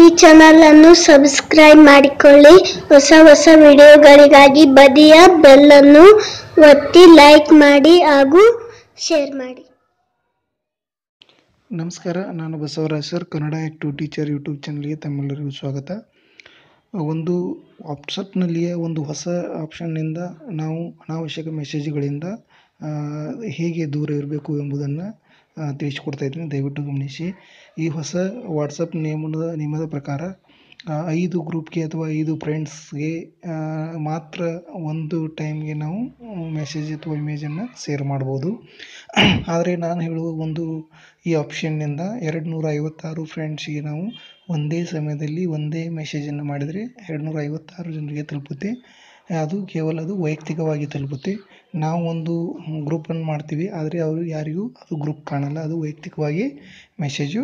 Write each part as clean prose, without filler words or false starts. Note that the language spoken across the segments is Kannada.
ಈ ಚಾನೆಲ್ ಅನ್ನು ಸಬ್ಸ್ಕ್ರೈಬ್ ಮಾಡಿಕೊಳ್ಳಿ. ಹೊಸ ಹೊಸ ವಿಡಿಯೋಗಳಿಗಾಗಿ ಬದಿಯ ಬೆಲ್ ಅನ್ನು ಒತ್ತಿ ಲೈಕ್ ಮಾಡಿ ಹಾಗೂ ಶೇರ್ ಮಾಡಿ. ನಮಸ್ಕಾರ, ನಾನು Basavaraj sir. Kannada active teacher YouTube ಚಾನಲ್ಗೆ ತಮ್ಮೆಲ್ಲರಿಗೂ ಸ್ವಾಗತ. ಒಂದು ವಾಟ್ಸಪ್ನಲ್ಲಿಯೇ ಒಂದು ಹೊಸ ಆಪ್ಷನ್ನಿಂದ ನಾವು ಅನಾವಶ್ಯಕ ಮೆಸೇಜ್ಗಳಿಂದ ಹೇಗೆ ದೂರ ಇರಬೇಕು ಎಂಬುದನ್ನು ತಿಳಿಸಿಕೊಡ್ತಾ ಇದ್ದೀನಿ. ದಯವಿಟ್ಟು ಗಮನಿಸಿ. ಈ ಹೊಸ ವಾಟ್ಸಪ್ ನಿಯಮದ ಪ್ರಕಾರ 5 ಗ್ರೂಪ್ಗೆ ಅಥವಾ 5 ಫ್ರೆಂಡ್ಸ್ಗೆ ಮಾತ್ರ ಒಂದು ಟೈಮ್ಗೆ ನಾವು ಮೆಸೇಜ್ ಅಥವಾ ಇಮೇಜನ್ನು ಶೇರ್ ಮಾಡ್ಬೋದು. ಆದರೆ ನಾನು ಹೇಳುವ ಈ ಆಪ್ಷನ್ನಿಂದ 256 ಫ್ರೆಂಡ್ಸಿಗೆ ನಾವು ಒಂದೇ ಸಮಯದಲ್ಲಿ ಒಂದೇ ಮೆಸೇಜನ್ನು ಮಾಡಿದರೆ 256 ಜನರಿಗೆ ತಲುಪುತ್ತೆ. ಅದು ವೈಯಕ್ತಿಕವಾಗಿ ತಲುಪುತ್ತೆ. ನಾವು ಒಂದು ಗ್ರೂಪನ್ನು ಮಾಡ್ತೀವಿ, ಆದರೆ ಅವರು ಯಾರಿಗೂ ಅದು ಗ್ರೂಪ್ ಕಾಣಲ್ಲ. ಅದು ವೈಯಕ್ತಿಕವಾಗಿ ಮೆಸೇಜು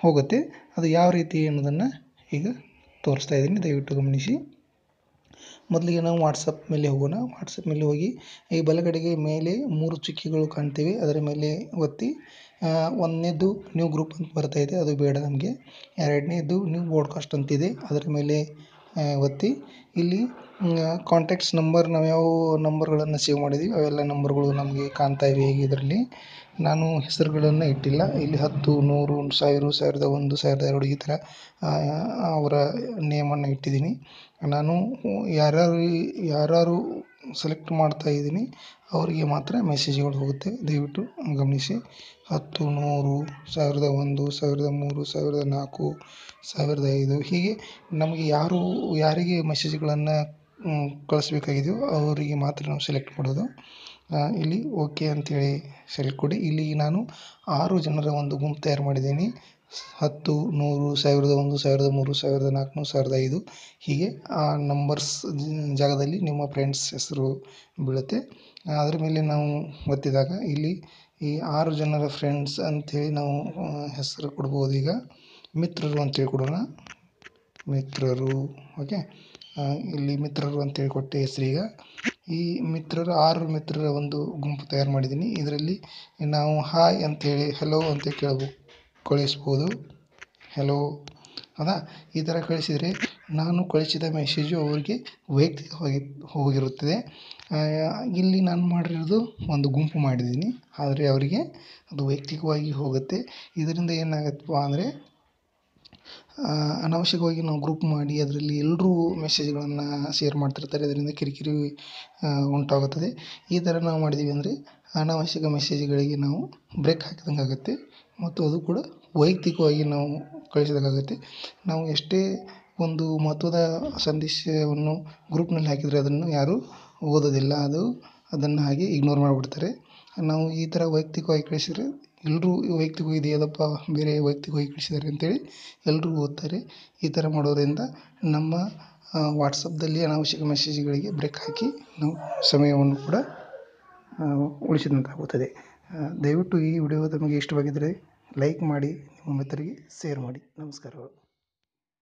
ಹೋಗುತ್ತೆ. ಅದು ಯಾವ ರೀತಿ ಅನ್ನೋದನ್ನು ಈಗ ತೋರಿಸ್ತಾ ಇದ್ದೀನಿ. ದಯವಿಟ್ಟು ಗಮನಿಸಿ. ಮೊದಲಿಗೆ ನಾವು ವಾಟ್ಸಪ್ ಮೇಲೆ ಹೋಗೋಣ. ವಾಟ್ಸಪ್ ಮೇಲೆ ಹೋಗಿ ಈ ಬಲಗಡೆಗೆ ಮೇಲೆ 3 ಚುಕ್ಕಿಗಳು ಕಾಣ್ತೀವಿ, ಅದರ ಮೇಲೆ ಒತ್ತಿ. ಒಂದನೇದು ನ್ಯೂ ಗ್ರೂಪ್ ಅಂತ ಬರ್ತಾ ಇದೆ, ಅದು ಬೇಡ ನಮಗೆ. ಎರಡನೇದು ನ್ಯೂ ಬ್ರಾಡ್ಕಾಸ್ಟ್ ಅಂತಿದೆ, ಅದರ ಮೇಲೆ ಒತ್ತಿ. ಇಲ್ಲಿ ಕಾಂಟ್ಯಾಕ್ಟ್ಸ್ ನಂಬರ್, ನಾವು ಯಾವ ನಂಬರ್ಗಳನ್ನು ಸೇವ್ ಮಾಡಿದ್ದೀವಿ ಅವೆಲ್ಲ ನಂಬರ್ಗಳು ನಮಗೆ ಕಾಣ್ತಾ ಇವೆ. ಈಗ ಇದರಲ್ಲಿ ನಾನು ಹೆಸರುಗಳನ್ನು ಇಟ್ಟಿಲ್ಲ. ಇಲ್ಲಿ 10, 100, 1000, 1001, 1002 ಈ ಥರ ಅವರ ನೇಮನ್ನು ಇಟ್ಟಿದ್ದೀನಿ. ನಾನು ಯಾರು ಸೆಲೆಕ್ಟ್ ಮಾಡ್ತಾ ಇದ್ದೀನಿ ಅವರಿಗೆ ಮಾತ್ರ ಮೆಸೇಜ್ಗಳು ಹೋಗುತ್ತೆ. ದಯವಿಟ್ಟು ಗಮನಿಸಿ. 10, 100, 1001, 1003, 1004, 1005 ಹೀಗೆ ನಮಗೆ ಯಾರಿಗೆ ಮೆಸೇಜ್ಗಳನ್ನು ಕಳಿಸ್ಬೇಕಾಗಿದೆಯೋ ಅವರಿಗೆ ಮಾತ್ರ ನಾವು ಸೆಲೆಕ್ಟ್ ಮಾಡೋದು. ಇಲ್ಲಿ ಓಕೆ ಅಂಥೇಳಿ ಸೆಲೆಕ್ಟ್ ಕೊಡಿ. ಇಲ್ಲಿ ನಾನು 6 ಜನರ ಒಂದು ಗುಂಪು ತಯಾರು ಮಾಡಿದ್ದೀನಿ. 10, 100, 1001, 1003, 1004, 1005 ಹೀಗೆ ಆ ನಂಬರ್ಸ್ ಜಾಗದಲ್ಲಿ ನಿಮ್ಮ ಫ್ರೆಂಡ್ಸ್ ಹೆಸರು ಬೀಳುತ್ತೆ. ಅದರ ಮೇಲೆ ನಾವು ಒತ್ತಿದಾಗ ಇಲ್ಲಿ ಈ 6 ಜನರ ಫ್ರೆಂಡ್ಸ್ ಅಂಥೇಳಿ ನಾವು ಹೆಸರು ಕೊಡ್ಬೋದು. ಈಗ ಮಿತ್ರರು ಅಂತೇಳಿ ಕೊಡೋಣ. ಮಿತ್ರರು. ಓಕೆ, ಇಲ್ಲಿ ಮಿತ್ರರು ಅಂತೇಳಿ ಕೊಟ್ಟೆ ಹೆಸರೀಗ. ಈ 6 ಮಿತ್ರರ ಒಂದು ಗುಂಪು ತಯಾರು ಮಾಡಿದ್ದೀನಿ. ಇದರಲ್ಲಿ ನಾವು ಹಾಯ್ ಅಂಥೇಳಿ ಹೆಲೋ ಅಂತ ಕಳಿಸ್ಬೋದು. ಹೆಲೋ ಹೌದಾ? ಈ ಥರ ಕಳಿಸಿದರೆ ನಾನು ಕಳಿಸಿದ ಮೆಸೇಜು ಅವರಿಗೆ ವೈಯಕ್ತಿಕವಾಗಿ ಹೋಗಿರುತ್ತದೆ. ಇಲ್ಲಿ ನಾನು ಮಾಡಿರೋದು ಒಂದು ಗುಂಪು ಮಾಡಿದ್ದೀನಿ, ಆದರೆ ಅವರಿಗೆ ಅದು ವೈಯಕ್ತಿಕವಾಗಿ ಹೋಗುತ್ತೆ. ಇದರಿಂದ ಏನಾಗತ್ತಪ್ಪ ಅಂದರೆ ಅನಾವಶ್ಯಕವಾಗಿ ನಾವು ಗ್ರೂಪ್ ಮಾಡಿ ಅದರಲ್ಲಿ ಎಲ್ಲರೂ ಮೆಸೇಜ್ಗಳನ್ನು ಶೇರ್ ಮಾಡ್ತಿರ್ತಾರೆ. ಅದರಿಂದ ಕಿರಿಕಿರಿ ಉಂಟಾಗುತ್ತದೆ. ಈ ಥರ ನಾವು ಮಾಡಿದ್ದೀವಿ ಅಂದರೆ ಅನಾವಶ್ಯಕ ಮೆಸೇಜ್ಗಳಿಗೆ ನಾವು ಬ್ರೇಕ್ ಹಾಕಿದಂಗೆ ಆಗುತ್ತೆ ಮತ್ತು ಅದು ಕೂಡ ವೈಯಕ್ತಿಕವಾಗಿ ನಾವು ಕಳಿಸಿದಂಗಾಗುತ್ತೆ. ನಾವು ಎಷ್ಟೇ ಒಂದು ಮಹತ್ವದ ಸಂದೇಶವನ್ನು ಗ್ರೂಪ್ನಲ್ಲಿ ಹಾಕಿದರೆ ಅದನ್ನು ಯಾರೂ ಓದೋದಿಲ್ಲ. ಅದನ್ನು ಹಾಗೆ ಇಗ್ನೋರ್ ಮಾಡಿಬಿಡ್ತಾರೆ. ನಾವು ಈ ಥರ ವೈಯಕ್ತಿಕವಾಗಿ ಕಳಿಸಿದರೆ ಎಲ್ಲರೂ ವೈಯಕ್ತಿಕವಾಗಿ ಇದೆಯದಪ್ಪ, ಬೇರೆ ವೈಯಕ್ತಿಕವಾಗಿ ಕಳಿಸಿದ್ದಾರೆ ಅಂತೇಳಿ ಎಲ್ಲರೂ ಓದ್ತಾರೆ. ಈ ಥರ ಮಾಡೋದ್ರಿಂದ ನಮ್ಮ ವಾಟ್ಸಪ್ದಲ್ಲಿ ಅನಾವಶ್ಯಕ ಮೆಸೇಜ್ಗಳಿಗೆ ಬ್ರೇಕ್ ಹಾಕಿ ನಾವು ಸಮಯವನ್ನು ಕೂಡ ಉಳಿಸಿದಂತಾಗುತ್ತದೆ. ದಯವಿಟ್ಟು ಈ ವಿಡಿಯೋ ತಮಗೆ ಇಷ್ಟವಾಗಿದ್ದರೆ ಲೈಕ್ ಮಾಡಿ, ನಿಮ್ಮ ಮಿತ್ರರಿಗೆ ಶೇರ್ ಮಾಡಿ. ನಮಸ್ಕಾರಗಳು.